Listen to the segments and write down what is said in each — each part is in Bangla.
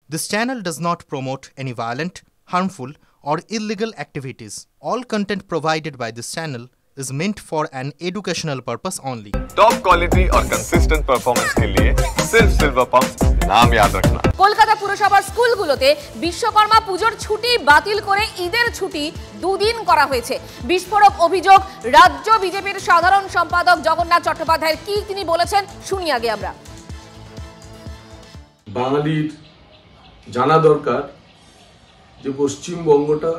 This channel does not promote any violent, harmful, or illegal activities. All content provided by this channel is meant for an educational purpose only. Top quality और कंसिस्टेंट परफॉर्मेंस के लिए सिर्फ सिल्वर पंप नाम याद रखना। কলকাতা পুরসভার স্কুলগুলোতে বিশ্বকর্মা পুজোর ছুটি বাতিল করে ঈদের ছুটি দুদিন করা হয়েছে। বিস্ফোরক অভিযোগ রাজ্য বিজেপির সাধারণ সম্পাদক জগন্নাথ চট্টোপাধ্যায়ের, কি তিনি বলেছেন শুনি আগে আমরা। বাঙালির জানা দরকার যে পশ্চিমবঙ্গটা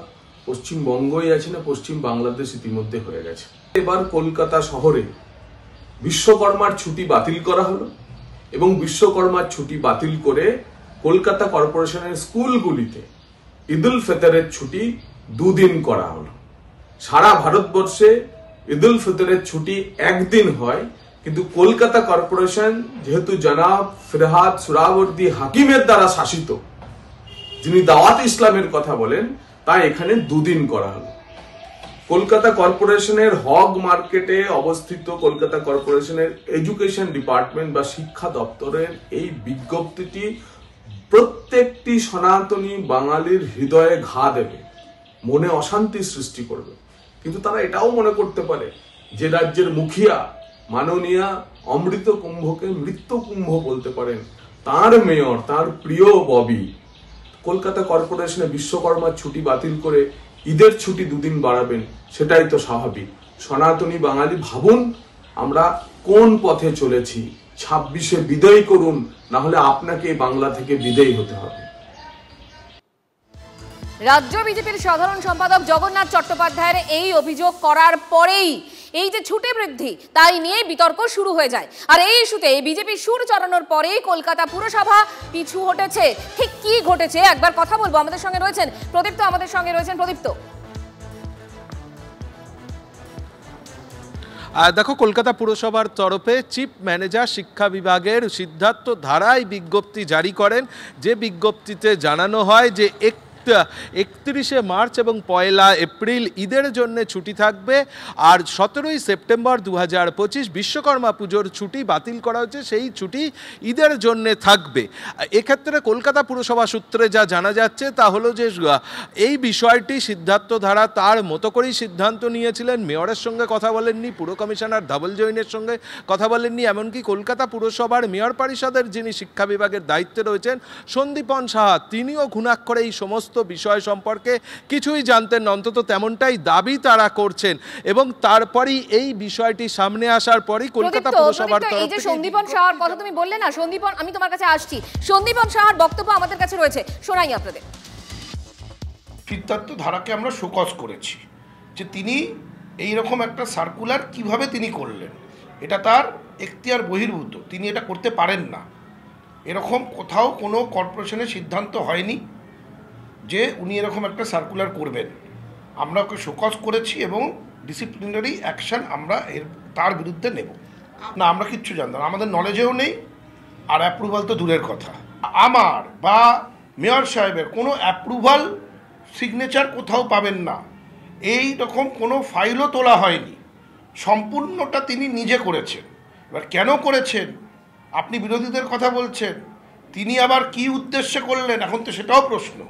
পশ্চিমবঙ্গই আছে না, পশ্চিম বাংলাদেশ ইতিমধ্যে হয়ে গেছে। এবার কলকাতা শহরে বিশ্বকর্মার ছুটি বাতিল করা হলো এবং বিশ্বকর্মার ছুটি বাতিল করে কলকাতা কর্পোরেশনের স্কুলগুলিতে ঈদ উল ফিতরের ছুটি দুদিন করা হলো। সারা ভারতবর্ষে ঈদ উল ফিতরের ছুটি একদিন হয়, কিন্তু কলকাতা কর্পোরেশন যেহেতু জনাব ফিরহাদ সুরাবর্দী হাকিমের দ্বারা শাসিত, যিনি দাওয়াত ইসলামের কথা বলেন, তাই এখানে দুদিন করা হলো। কলকাতা কর্পোরেশনের হগ মার্কেটে অবস্থিত কলকাতা কর্পোরেশনের এডুকেশন ডিপার্টমেন্ট বা শিক্ষা দপ্তরের এই বিজ্ঞপ্তিটি প্রত্যেকটি সনাতনী বাঙালির হৃদয়ে ঘা দেবে, মনে অশান্তি সৃষ্টি করবে। কিন্তু তারা এটাও মনে করতে পারে যে রাজ্যের মুখিয়া মাননীয়া অমৃত কুম্ভকে মৃত্যু কুম্ভ বলতে পারেন, তার মেয়র, তার প্রিয় ববি কলকাতা কর্পোরেশনে বিশ্বকর্মার ছুটি বাতিল করে ঈদের ছুটি দুদিন বাড়াবেন, সেটাই তো স্বাভাবিক। সনাতনী বাঙালি ভাবুন আমরা কোন পথে চলেছি। 26-এ বিদায় করুন, না হলে আপনাকে বাংলা থেকে বিদায় হতে হবে। রাজ্য বিজেপির সাধারণ সম্পাদক জগন্নাথ চট্টোপাধ্যায়ের এই অভিযোগ করার পরেই এই যে ছুটি বৃদ্ধি, তাই নিয়ে বিতর্ক শুরু হয়ে যায়। আর এই ইস্যুতে বিজেপি সুর চড়ানোর পরেই কলকাতা পুরসভা পিছু হটেছে। ঠিক কি ঘটেছে একবার কথা বলবো। আমাদের সঙ্গে রয়েছেন প্রদীপ্ত, প্রদীপ্ত। দেখো, কলকাতা পুরসভার তরফে চিফ ম্যানেজার শিক্ষা বিভাগের সিদ্ধার্থ ধারায় বিজ্ঞপ্তি জারি করেন, যে বিজ্ঞপ্তিতে জানানো হয় যে 31শে মার্চ এবং 1 এপ্রিল ঈদের জন্য ছুটি থাকবে, আর 17ই সেপ্টেম্বর 2025 বিশ্বকর্মা পুজোর ছুটি বাতিল করা হচ্ছে, সেই ছুটি ঈদের জন্য থাকবে। এক্ষেত্রে কলকাতা পুরসভা সূত্রে যা জানা যাচ্ছে তা হলো যে এই বিষয়টি সিদ্ধার্থ ধারা তার মতো করেই সিদ্ধান্ত নিয়েছিলেন। মেয়রের সঙ্গে কথা বলেননি, পুর কমিশনার ধবল জৈনের সঙ্গে কথা বলেননি, এমনকি কলকাতা পুরসভার মেয়র পরিষদের যিনি শিক্ষা বিভাগের দায়িত্বে রয়েছেন সন্দীপন সাহা, তিনিও ঘুণাক্ষরে এই সমস্ত বিষয় সম্পর্কে কিছুই জানতেন না, অন্তত তেমনটাই দাবি তারা করছেন। এবং তারপরেই এই বিষয়টি সামনে আসার পরই কলকাতা পুরসভার তরফ থেকে এই যে সন্দীপন সাহার কথা তুমি বললে না, সন্দীপন, আমি তোমার কাছে আসছি। সন্দীপন সাহার বক্তব্য আমাদের কাছে রয়েছে, শোনাই আপনাদের। সিদ্ধার্থ ধারাকে আমরা শোকজ করেছি যে তিনি এই রকম একটা সার্কুলার কিভাবে তিনি করলেন, এটা তার এখতিয়ার বহির্ভূত, তিনি এটা করতে পারেন না। এরকম কোথাও কোনো কর্পোরেশনের সিদ্ধান্ত হয়নি যে উনি এরকম একটা সার্কুলার করবেন। আমরা ওকে শোকজ করেছি এবং ডিসিপ্লিনারি অ্যাকশন আমরা তার বিরুদ্ধে নেব না। আমরা কিচ্ছু জানতাম, আমাদের নলেজেও নেই, আর অ্যাপ্রুভাল তো দূরের কথা। আমার বা মেয়র সাহেবের কোনো অ্যাপ্রুভাল সিগনেচার কোথাও পাবেন না, এই রকম কোনো ফাইলও তোলা হয়নি, সম্পূর্ণটা তিনি নিজে করেছেন। এবার কেন করেছেন, আপনি বিরোধীদের কথা বলছেন, তিনি আবার কি উদ্দেশ্যে করলেন, এখন তো সেটাও প্রশ্ন।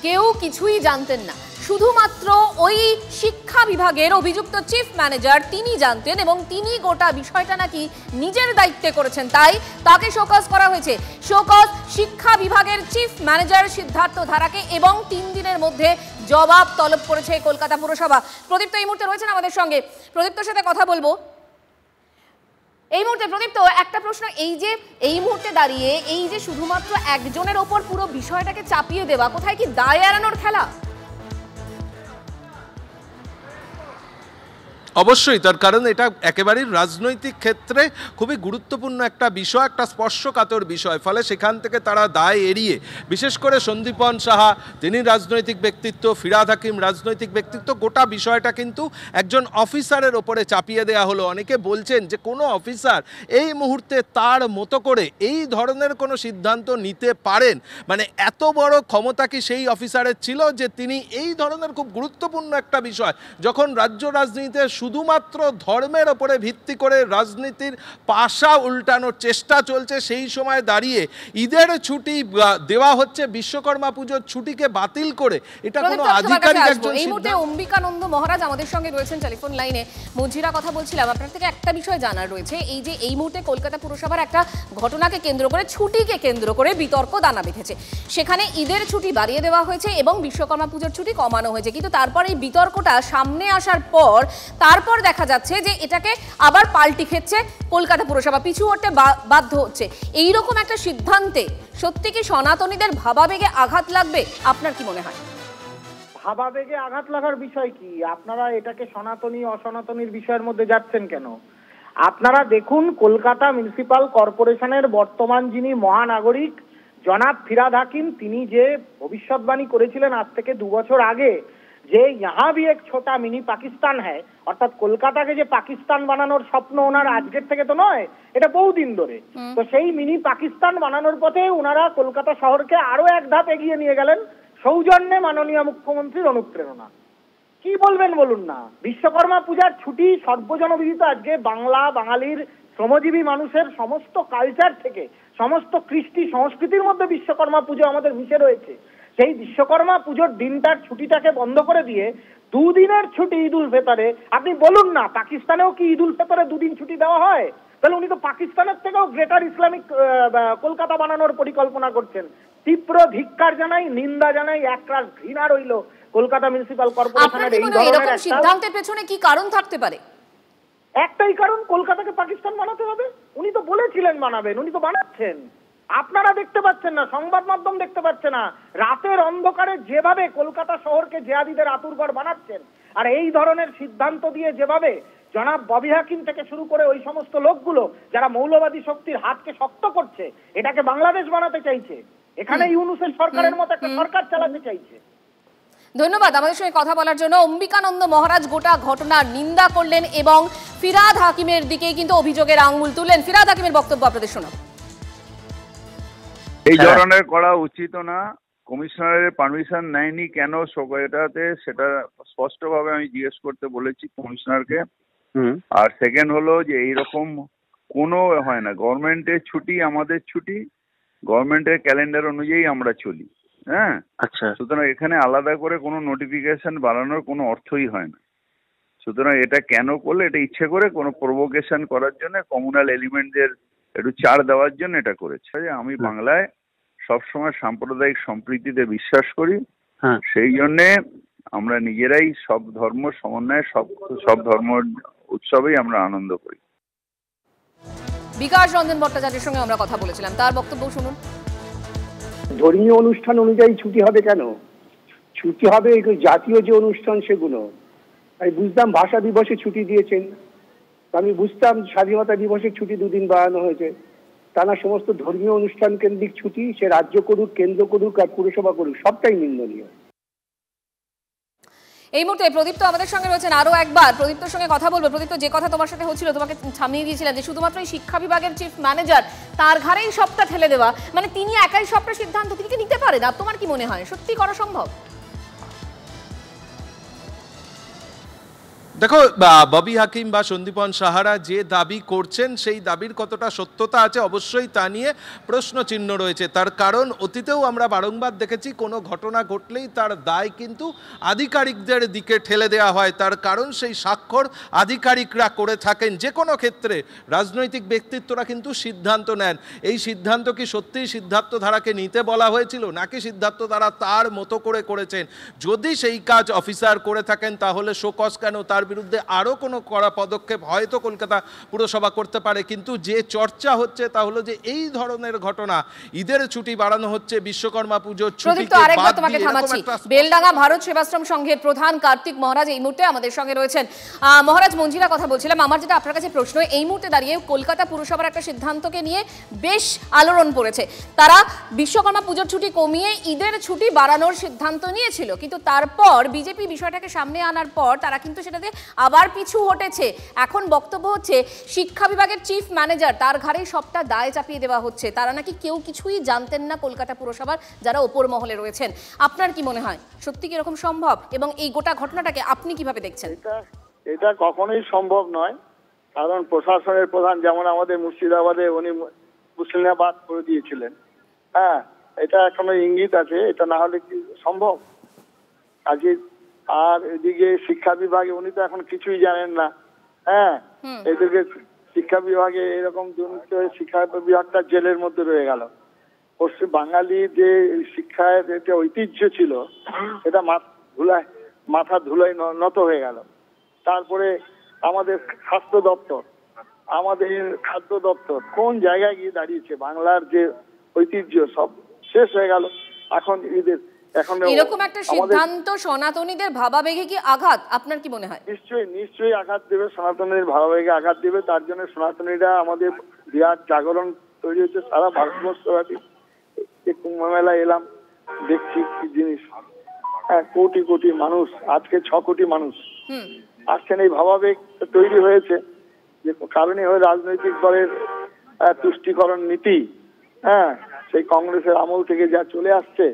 কেউ কিছুই জানতেন না, শুধুমাত্র ওই শিক্ষা বিভাগের অভিযুক্ত চিফ ম্যানেজার তিনি জানতেন এবং তিনি গোটা বিষয়টা নাকি নিজের দায়িত্বে করেছেন, তাই তাকে শোকজ করা হয়েছে। শোকজ শিক্ষা বিভাগের চিফ ম্যানেজার সিদ্ধার্থ ধারাকে, এবং 3 দিনের মধ্যে জবাব তলব করেছে কলকাতা পুরসভা। প্রদীপ্ত এই মুহূর্তে রয়েছেন আমাদের সঙ্গে, প্রদীপ্তর সাথে কথা বলবো এই মুহূর্তে। প্রদীপ্ত, একটা প্রশ্ন, এই মুহূর্তে দাঁড়িয়ে এই যে শুধুমাত্র একজনের ওপর পুরো বিষয়টাকে চাপিয়ে দেওয়া, কোথায় কি দায় এড়ানোর খেলা? অবশ্যই, তার কারণ এটা একেবারেই রাজনৈতিক ক্ষেত্রে খুবই গুরুত্বপূর্ণ একটা বিষয়, একটা স্পর্শকাতর বিষয়। ফলে সেখান থেকে তারা দায় এড়িয়ে, বিশেষ করে সন্দীপন সাহা তিনি রাজনৈতিক ব্যক্তিত্ব, ফিরহাদ হাকিম রাজনৈতিক ব্যক্তিত্ব, গোটা বিষয়টা কিন্তু একজন অফিসারের ওপরে চাপিয়ে দেওয়া হলো। অনেকে বলছেন যে কোনো অফিসার এই মুহূর্তে তার মতো করে এই ধরনের কোনো সিদ্ধান্ত নিতে পারেন, মানে এত বড় ক্ষমতা কি সেই অফিসারের ছিল যে তিনি এই ধরনের খুব গুরুত্বপূর্ণ একটা বিষয়, যখন রাজ্য রাজনীতিতে শুধুমাত্র ধর্মের ওপরে ভিত্তি করে রাজনীতির পাশা উল্টানোর চেষ্টা চলছে। সেই সময় দাঁড়িয়ে ঈদের ছুটি দেওয়া হচ্ছে, বিশ্বকর্মা পুজোর ছুটিকে বাতিল করে, এটা কোনো আধিকারিক একজন এই মুহূর্তে অম্বিকানন্দ মহারাজ আমাদের সঙ্গে রয়েছেন টেলিফোন লাইনে। মঞ্জিরা কথা বলছিলাম, আপনার থেকে একটা বিষয় জানার রয়েছে, এই যে এই মুহূর্তে কলকাতা পুরসভার একটা ঘটনাকে কেন্দ্র করে, ছুটিকে কেন্দ্র করে বিতর্ক দানা বেঁধেছে। সেখানে ঈদের ছুটি বাড়িয়ে দেওয়া হয়েছে এবং বিশ্বকর্মা পুজোর ছুটি কমানো হয়েছে, কিন্তু তারপর এই বিতর্কটা সামনে আসার পর তারপর দেখা যাচ্ছে যে এটাকে আবার পাল্টি খেচ্ছে কলকাতা পুরসভা, পিছু হটতে বাধ্য হচ্ছে। এইরকম একটা সিদ্ধান্তে সত্যি কি সনাতনীদের ভাবাবেগে আঘাত লাগবে? আপনার কি মনে হয়? ভাবাবেগে আঘাত লাগার বিষয় কি? আপনারা এটাকে সনাতনী অসনাতনীর বিষয়ের মধ্যে যাচ্ছেন কেন? আপনারা দেখুন, কলকাতা মিউনিসিপাল কর্পোরেশনের বর্তমান যিনি মহানাগরিক জনাব ফিরাদ হাকিম, তিনি যে ভবিষ্যৎবাণী করেছিলেন আজ থেকে 2 বছর আগে, যে ইহা ভি এক ছোটা মিনি পাকিস্তান হ্যায়, অর্থাৎ কলকাতাকে যে পাকিস্তান বানানোর স্বপ্ন ওনার আজকের থেকে তো নয়, এটা বহুদিন ধরে। তো সেই মিনি পাকিস্তান বানানোর পথে ওনারা কলকাতা শহরকে আরো এক ধাপ এগিয়ে নিয়ে গেলেন সৌজন্যে মাননীয় মুখ্যমন্ত্রীর অনুপ্রেরণা। কি বলবেন বলুন না? বিশ্বকর্মা পূজার ছুটি সর্বজনবিদিত। আজকে বাংলা বাঙালির শ্রমজীবী মানুষের সমস্ত কালচার থেকে, সমস্ত কৃষ্টি সংস্কৃতির মধ্যে বিশ্বকর্মা পুজো আমাদের মিশে রয়েছে। সেই বিশ্বকর্মা পুজোর দিনটার ছুটিটাকে বন্ধ করে দিয়ে 2 দিনের ছুটি ঈদ উল ফেতরে, আপনি বলুন না পাকিস্তানেও কি ঈদ উল ফেতরে 2 দিন ছুটি দেওয়া হয়? তাহলে উনি তো পাকিস্তানের থেকেও গ্রেটার ইসলামিক কলকাতা বানানোর পরিকল্পনা করছেন। তীব্র ধিক্কার জানাই, নিন্দা জানাই, একরাশ ঘৃণা রইল কলকাতা মিউনিসিপাল কর্পোরেশনের এই ধরনের সিদ্ধান্তের পেছনে কি কারণ থাকতে পারে? একটাই কারণ, কলকাতাকে পাকিস্তান বানাতে হবে। উনি তো বলেছিলেন বানাবেন, উনি তো বানাচ্ছেন। আপনারা দেখতে পাচ্ছেন না, সংবাদ মাধ্যম দেখতে পাচ্ছে না, রাতের অন্ধকারে যেভাবে কলকাতা শহরকে জিহাদিদের আতুরঘর বানাচ্ছেন, আর এই ধরনের সিদ্ধান্ত দিয়ে যেভাবে জনাব ববি হাকিম থেকে শুরু করে ওই সমস্ত লোকগুলো যারা মৌলবাদী শক্তির হাতকে শক্ত করছে, এটাকে বাংলাদেশ বানাতে চাইছে, এখানে ইউনূসের সরকারের মতো একটা সরকার চালাতে চাইছে। ধন্যবাদ আমাদের সঙ্গে কথা বলার জন্য। অম্বিকানন্দ মহারাজ গোটা ঘটনার নিন্দা করলেন এবং ফিরাদ হাকিমের দিকে কিন্তু অভিযোগের আঙুল তুললেন। ফিরাদ হাকিমের বক্তব্য আপনাদের শোনাব। এই ধরনের করা উচিত না। কমিশনারের পারমিশন নেয়নি কেন এটাতে, সেটা স্পষ্টভাবে আমি জিজ্ঞেস করতে বলেছি কমিশনারকে। আর সেকেন্ড হলো যে এইরকম কোনো হয় না, গভর্নমেন্টের ছুটি আমাদের ছুটি, গভর্নমেন্টের ক্যালেন্ডার অনুযায়ী আমরা চলি। হ্যাঁ, আচ্ছা। সুতরাং এখানে আলাদা করে কোনো নোটিফিকেশন বাড়ানোর কোনো অর্থই হয় না। সুতরাং এটা কেন করলে, এটা ইচ্ছে করে কোনো প্রভোকেশন করার জন্য, কমিউনাল এলিমেন্টদের একটু ছাড় দেওয়ার জন্য এটা করেছে। আমি বাংলায় সবসময় সাম্প্রদায়িক সম্প্রীতিতে বিশ্বাস করি, সেই জন্যে আমরা নিজেরাই সব ধর্ম সমন্বয়ে সব ধর্ম উৎসবেই আমরা আনন্দ করি। বিকাশ রঞ্জন ভট্টাচার্যের সঙ্গে আমরা কথা বলেছিলাম, তার বক্তব্য শুনুন। ধর্মীয় অনুষ্ঠান অনুযায়ী ছুটি হবে কেন? ছুটি হবে জাতীয় যে অনুষ্ঠান সেগুলো। আমি বুঝতাম ভাষা দিবসে ছুটি দিয়েছেন, আমি বুঝতাম স্বাধীনতা দিবসের ছুটি 2 দিন বাড়ানো হয়েছে, তা না সমস্ত ধর্মীয় অনুষ্ঠান কেন্দ্রিক ছুটি, সে রাজ্য করুক, কেন্দ্র করুক আর পুরসভা করুক, সবটাই নিন্দনীয়। এই মুহূর্তে প্রদীপ্ত আমাদের সঙ্গে রয়েছেন, আরো একবার প্রদীপ্তর সঙ্গে কথা বলবো। প্রদীপ্ত, যে কথা তোমার সাথে হচ্ছিল, তোমাকে থামিয়ে দিয়েছিলাম যে শুধুমাত্র এই শিক্ষা বিভাগের চিফ ম্যানেজার, তার ঘাড়েই সবটা ঠেলে দেওয়া, মানে তিনি একাই সবটা সিদ্ধান্ত তিনি কি নিতে পারেন? আর তোমার কি মনে হয় সত্যি করা সম্ভব? দেখো, ববি হাকিম বা সন্দীপন সাহারা যে দাবি করছেন সেই দাবির কতটা সত্যতা আছে অবশ্যই তা নিয়ে প্রশ্ন চিহ্ন রয়েছে। তার কারণ অতীতেও আমরা বারংবার দেখেছি কোনো ঘটনা ঘটলেই তার দায় কিন্তু আধিকারিকদের দিকে ঠেলে দেওয়া হয়। তার কারণ সেই স্বাক্ষর আধিকারিকরা করে থাকেন। যে কোনো ক্ষেত্রে রাজনৈতিক ব্যক্তিত্বরা কিন্তু সিদ্ধান্ত নেন। এই সিদ্ধান্ত কি সত্যিই সিদ্ধার্থ ধারাকে নিতে বলা হয়েছিল, নাকি সিদ্ধার্থ ধারা তার মতো করে করেছেন? যদি সেই কাজ অফিসার করে থাকেন তাহলে শোকজ কেন, তার বিরুদ্ধে আরো কোনো কড়া পদক্ষেপ হয়তো কলকাতা পুরসভা করতে পারে। কিন্তু যে চর্চা হচ্ছে তা হলো যে এই ধরনের ঘটনা, ঈদের ছুটি বাড়ানো হচ্ছে, বিশ্বকর্মা পুজোর ছুটি। আরেকবার তোমাকে থামাচ্ছি, বেলডাঙ্গা ভারত সেবাশ্রম সংঘের প্রধান কার্তিক মহারাজ এই মুহূর্তে আমাদের সঙ্গে রয়েছেন। মহারাজ, মঞ্জিরা কথা বলছিলাম, আমার যেটা আপনার কাছে প্রশ্ন, এই মুহূর্তে দাঁড়িয়ে কলকাতা পুরসভার একটা সিদ্ধান্তকে নিয়ে বেশ আলোড়ন পড়েছে। তারা বিশ্বকর্মা পুজোর ছুটি কমিয়ে ঈদের ছুটি বাড়ানোর সিদ্ধান্ত নিয়েছিল, কিন্তু তারপর বিজেপি বিষয়টাকে সামনে আনার পর তারা কিন্তু সেটাতে আবার পিছু হটেছে। এখন বক্তব্য হচ্ছে শিক্ষা বিভাগের চিফ ম্যানেজার, তার ঘাড়েই সবটা দায় চাপিয়ে দেওয়া হচ্ছে। তারা নাকি কেউ কিছুই জানতেন না কলকাতা পুরসভার যারা ওপর মহলে রয়েছেন। আপনার কি মনে হয় সত্যি কি এরকম সম্ভব, এবং এই গোটা ঘটনাটাকে আপনি কিভাবে দেখছেন? এটা কখনোই সম্ভব নয়, কারণ প্রশাসনের প্রধান যেমন আমাদের মুর্শিদাবাদে উনি মুসলিমাবাদ করে দিয়েছিলেন। হ্যাঁ, এটা এখনো ইঙ্গিত আছে, এটা না হলে কি সম্ভব? আজকে আর এদিকে শিক্ষা বিভাগে উনি তো এখন কিছুই জানেন না। হ্যাঁ, এদিকে শিক্ষা বিভাগে এরকম দুর্নীতি হয়ে শিক্ষা বিভাগটা জেলের মধ্যে রয়ে গেল। পশ্চিম বাঙালি যে শিক্ষার একটা ঐতিহ্য ছিল এটা মাথা ধুলায় নত হয়ে গেল। তারপরে আমাদের স্বাস্থ্য দপ্তর, আমাদের খাদ্য দপ্তর কোন জায়গায় গিয়ে দাঁড়িয়েছে? বাংলার যে ঐতিহ্য সব শেষ হয়ে গেল। এখন এরকম একটা সিদ্ধান্ত সনাতনীদের ভাবাবেগে কি আঘাত, আপনার কি মনে হয়? নিশ্চয়ই আঘাত দেবে, সনাতনীদের ভাবাবেগে আঘাত দেবে। তার জন্য সনাতনীরা আমাদের বিরাট জাগরণ তৈরি হচ্ছে সারা ভারতবর্ষব্যাপী। কুম্ভ মেলায় এলাম, দেখছি কি জিনিস। হ্যাঁ, কোটি কোটি মানুষ, আজকে 6 কোটি মানুষ আসছেন। এই ভাবাবেগ তৈরি হয়েছে যে কারণে হয় রাজনৈতিক দলের তুষ্টিকরণ নীতি। হ্যাঁ, সেই কংগ্রেসের আমল থেকে যা চলে আসছে,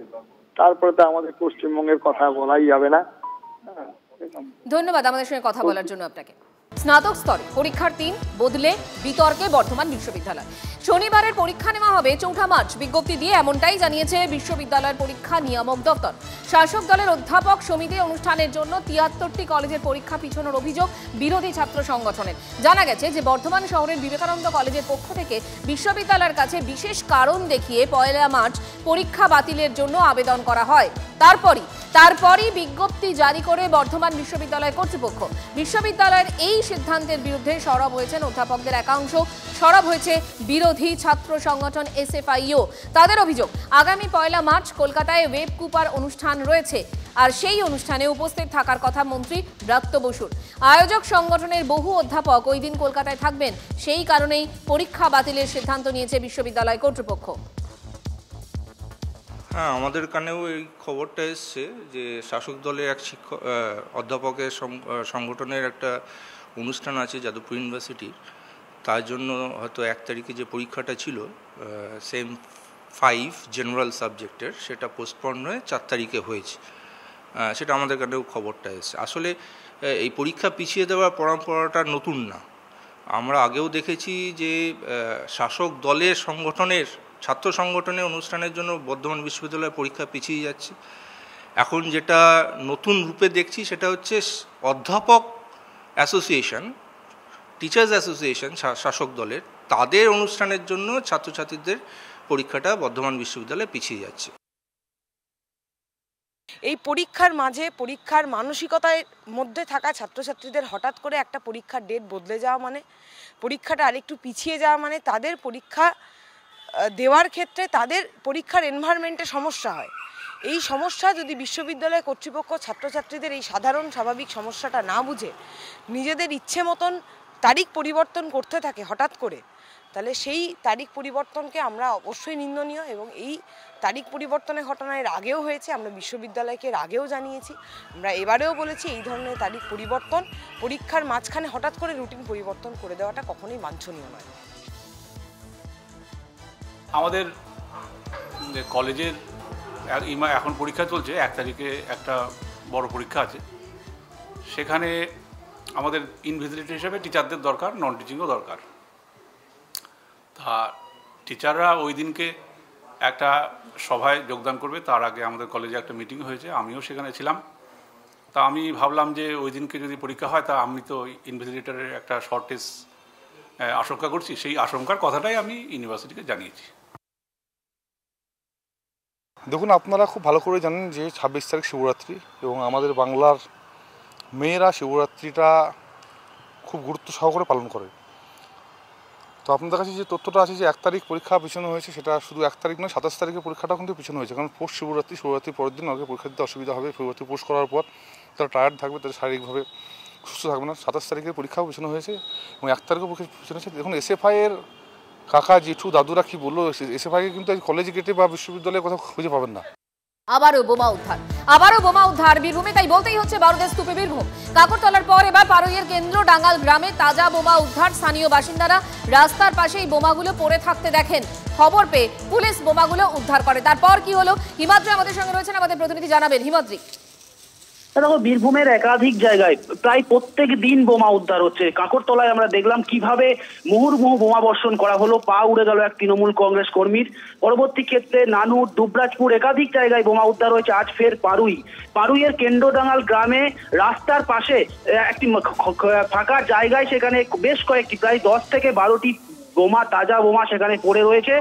তারপরে তো আমাদের পশ্চিমবঙ্গের কথা বলাই যাবে না। ধন্যবাদ আমাদের সঙ্গে কথা বলার জন্য আপনাকে। স্নাতক স্তরে পরীক্ষার দিন বদলে বিতর্কে বর্ধমান বিশ্ববিদ্যালয়। শনিবারের পরীক্ষা নেওয়া হবে 4 মার্চ, বিজ্ঞপ্তি দিয়ে এমনটাই জানিয়েছে বিশ্ববিদ্যালয়ের পরীক্ষা নিয়ামক দপ্তর। শাসক দলের অধ্যাপক সমিতি অনুষ্ঠানের জন্য 73টি কলেজের পরীক্ষা পিছনোর অভিযোগ বিরোধী ছাত্র সংগঠনের। জানা গেছে যে বর্ধমান শহরের বিবেকানন্দ কলেজের পক্ষ থেকে বিশ্ববিদ্যালয়ের কাছে বিশেষ কারণ দেখিয়ে 1 মার্চ পরীক্ষা বাতিলের জন্য আবেদন করা হয়। তারপরই বিজ্ঞপ্তি জারি করে বর্ধমান বিশ্ববিদ্যালয় কর্তৃপক্ষ। বিশ্ববিদ্যালয়ের এই সিদ্ধান্তের বিরুদ্ধে সরব হয়েছেন অধ্যাপকদের একাংশ, সরব হয়েছে বিরোধী ছাত্র সংগঠন এসএফআইও। তাদের অভিযোগ, আগামী 1 মার্চ কলকাতায় ওয়েব কুপার অনুষ্ঠান রয়েছে, আর সেই অনুষ্ঠানে উপস্থিত থাকার কথা মন্ত্রী ব্রাত্য বসুর। আয়োজক সংগঠনের বহু অধ্যাপক ওই দিন কলকাতায় থাকবেন, সেই কারণেই পরীক্ষা বাতিলের সিদ্ধান্ত নিয়েছে বিশ্ববিদ্যালয় কর্তৃপক্ষ। হ্যাঁ, আমাদের কানেও এই খবরটা এসছে যে শাসক দলের এক অধ্যাপকের সংগঠনের একটা অনুষ্ঠান আছে যাদবপুর ইউনিভার্সিটির, তার জন্য হয়তো 1 তারিখে যে পরীক্ষাটা ছিল সেম 5 জেনারেল সাবজেক্টের, সেটা পোস্টপন হয়ে 4 তারিখে হয়েছে। সেটা আমাদের কানেও খবরটা এসছে। আসলে এই পরীক্ষা পিছিয়ে দেওয়ার পরম্পরাটা নতুন না। আমরা আগেও দেখেছি যে শাসক দলের সংগঠনের ছাত্র সংগঠনের অনুষ্ঠানের জন্য বর্ধমান বিশ্ববিদ্যালয়ের পরীক্ষা পিছিয়ে যাচ্ছে। এখন যেটা নতুন রূপে দেখছি সেটা হচ্ছে অধ্যাপক অ্যাসোসিয়েশন, টিচার্স অ্যাসোসিয়েশন শাসক দলের, তাদের অনুষ্ঠানের জন্য ছাত্রছাত্রীদের পরীক্ষাটা বর্ধমান বিশ্ববিদ্যালয়ে পিছিয়ে যাচ্ছে। এই পরীক্ষার মাঝে পরীক্ষার মানসিকতার মধ্যে থাকা ছাত্রছাত্রীদের হঠাৎ করে একটা পরীক্ষার ডেট বদলে যাওয়া মানে, পরীক্ষাটা আরেকটু পিছিয়ে যাওয়া মানে তাদের পরীক্ষা দেওয়ার ক্ষেত্রে তাদের পরীক্ষার এনভায়রনমেন্টে সমস্যা হয়। এই সমস্যা যদি বিশ্ববিদ্যালয় কর্তৃপক্ষ ছাত্রছাত্রীদের এই সাধারণ স্বাভাবিক সমস্যাটা না বুঝে নিজেদের ইচ্ছে মতন তারিখ পরিবর্তন করতে থাকে হঠাৎ করে, তাহলে সেই তারিখ পরিবর্তনকে আমরা অবশ্যই নিন্দনীয়, এবং এই তারিখ পরিবর্তনের ঘটনা এর আগেও হয়েছে, আমরা বিশ্ববিদ্যালয়কে এর আগেও জানিয়েছি, আমরা এবারেও বলেছি এই ধরনের তারিখ পরিবর্তন পরীক্ষার মাঝখানে হঠাৎ করে রুটিন পরিবর্তন করে দেওয়াটা কখনোই বাঞ্ছনীয় নয়। আমাদের কলেজের এখন পরীক্ষা চলছে, 1 তারিখে একটা বড় পরীক্ষা আছে, সেখানে আমাদের ইনভিজিলেটর হিসেবে টিচারদের দরকার, নন টিচিংও দরকার। তা টিচাররা ওই দিনকে একটা সভায় যোগদান করবে, তার আগে আমাদের কলেজে একটা মিটিং হয়েছে, আমিও সেখানে ছিলাম। তা আমি ভাবলাম যে ওই দিনকে যদি পরীক্ষা হয় তা আমি তো ইনভিজিলেটরের একটা শর্টেজ আশঙ্কা করছি, সেই আশঙ্কার কথাটাই আমি ইউনিভার্সিটিকে জানিয়েছি। দেখুন, আপনারা খুব ভালো করে জানেন যে 26 তারিখ শিবরাত্রি, এবং আমাদের বাংলার মেয়েরা শিবরাত্রিটা খুব গুরুত্ব সহকারে পালন করে। তো আপনাদের কাছে যে তথ্যটা আছে যে 1 তারিখ পরীক্ষা পিছানো হয়েছে, সেটা শুধু 1 তারিখ নয়, 27 তারিখে পরীক্ষাটাও কিন্তু পিছানো হয়েছে। কারণ পোস্ট শিবরাত্রির পরের দিন আগে পরীক্ষা দিতে অসুবিধা হবে। শিবরাত্রি পোস্ট করার পর তারা টায়ার্ড থাকবে, তারা শারীরিকভাবে সুস্থ থাকবে না। 27 তারিখের পরীক্ষাও পিছানো হয়েছে এবং 1 তারিখেও পরীক্ষা পিছানো হয়েছে। দেখুন, এসএফআইয়ের কাকা জেঠু দাদুরা কি বললো, এসএফআইকে কিন্তু কলেজ গেটে বা বিশ্ববিদ্যালয়ে কোথাও খুঁজে পাবেন না। আবারও বোমা উদ্ধার বীরভূমে, তাই বলতেই হচ্ছে বারুদের স্তূপে বীরভূম। কাকরতলার পর এবার পারুইয়ের কেন্দ্র ডাঙ্গাল গ্রামে তাজা বোমা উদ্ধার। স্থানীয় বাসিন্দারা রাস্তার পাশেই বোমাগুলো পড়ে থাকতে দেখেন, খবর পেয়ে পুলিশ বোমাগুলো উদ্ধার করে। তারপর কি হলো, হিমাদ্রি আমাদের সঙ্গে রয়েছেন, আমাদের প্রতিনিধি জানাবেন। হিমাদ্রি। দেখো, বীরভূমের একাধিক জায়গায় প্রায় প্রত্যেক দিন বোমা উদ্ধার হচ্ছে। কাকরতলায় আমরা দেখলাম কিভাবে মুহুর্মুহু বোমা বর্ষণ করা হলো, পা উড়ে গেল এক তৃণমূল কংগ্রেস কর্মীর। পরবর্তী ক্ষেত্রে নানুর, দুবরাজপুর একাধিক জায়গায় বোমা উদ্ধার হয়েছে। আজ ফের পারুইয়ের কেন্দ্রডাঙ্গাল গ্রামে রাস্তার পাশে একটি ফাঁকা জায়গায় সেখানে বেশ কয়েকটি প্রায় 10 থেকে 12টি বোমা, তাজা বোমা সেখানে পড়ে রয়েছে।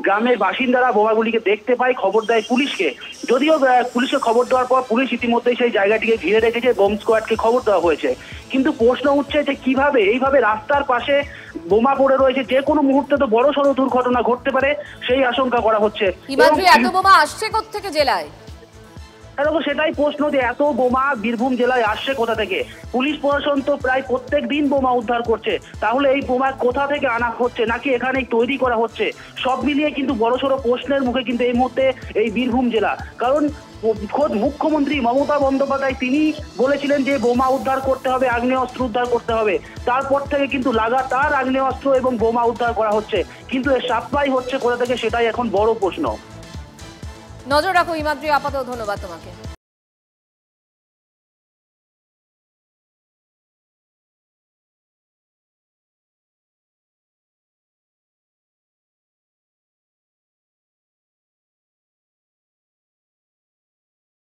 গ্রামের বাসিন্দারা বোমাগুলিকে দেখতে পায়, খবর দেয় পুলিশকে। যদিও পুলিশকে খবর দেওয়ার পর পুলিশ ইতিমধ্যেই সেই জায়গাটিকে ঘিরে রেখেছে, বোম স্কোয়াডকে খবর দেওয়া হয়েছে। কিন্তু প্রশ্ন উঠছে যে কিভাবে এইভাবে রাস্তার পাশে বোমা পড়ে রয়েছে, যে কোনো মুহূর্তে তো বড় সড়ো দুর্ঘটনা ঘটতে পারে, সেই আশঙ্কা করা হচ্ছে। এত বোমা আসছে কোত্থেকে জেলায়? দেখো, সেটাই প্রশ্ন যে এত বোমা বীরভূম জেলায় আসছে কোথা থেকে। পুলিশ প্রশাসন তো প্রায় প্রত্যেক দিন বোমা উদ্ধার করছে, তাহলে এই বোমা কোথা থেকে আনা হচ্ছে, নাকি এখানে তৈরি করা হচ্ছে? সব মিলিয়ে কিন্তু বড়সড় প্রশ্নের মুখে কিন্তু এই মুহূর্তে এই বীরভূম জেলা। কারণ খোদ মুখ্যমন্ত্রী মমতা বন্দ্যোপাধ্যায় তিনি বলেছিলেন যে বোমা উদ্ধার করতে হবে, আগ্নেয়াস্ত্র উদ্ধার করতে হবে। তারপর থেকে কিন্তু লাগাতার আগ্নেয়াস্ত্র এবং বোমা উদ্ধার করা হচ্ছে, কিন্তু এর সাপ্লাই হচ্ছে কোথা থেকে, সেটাই এখন বড় প্রশ্ন। নজর রাখো হিমাদ্রি, আপাতত ধন্যবাদ তোমাকে।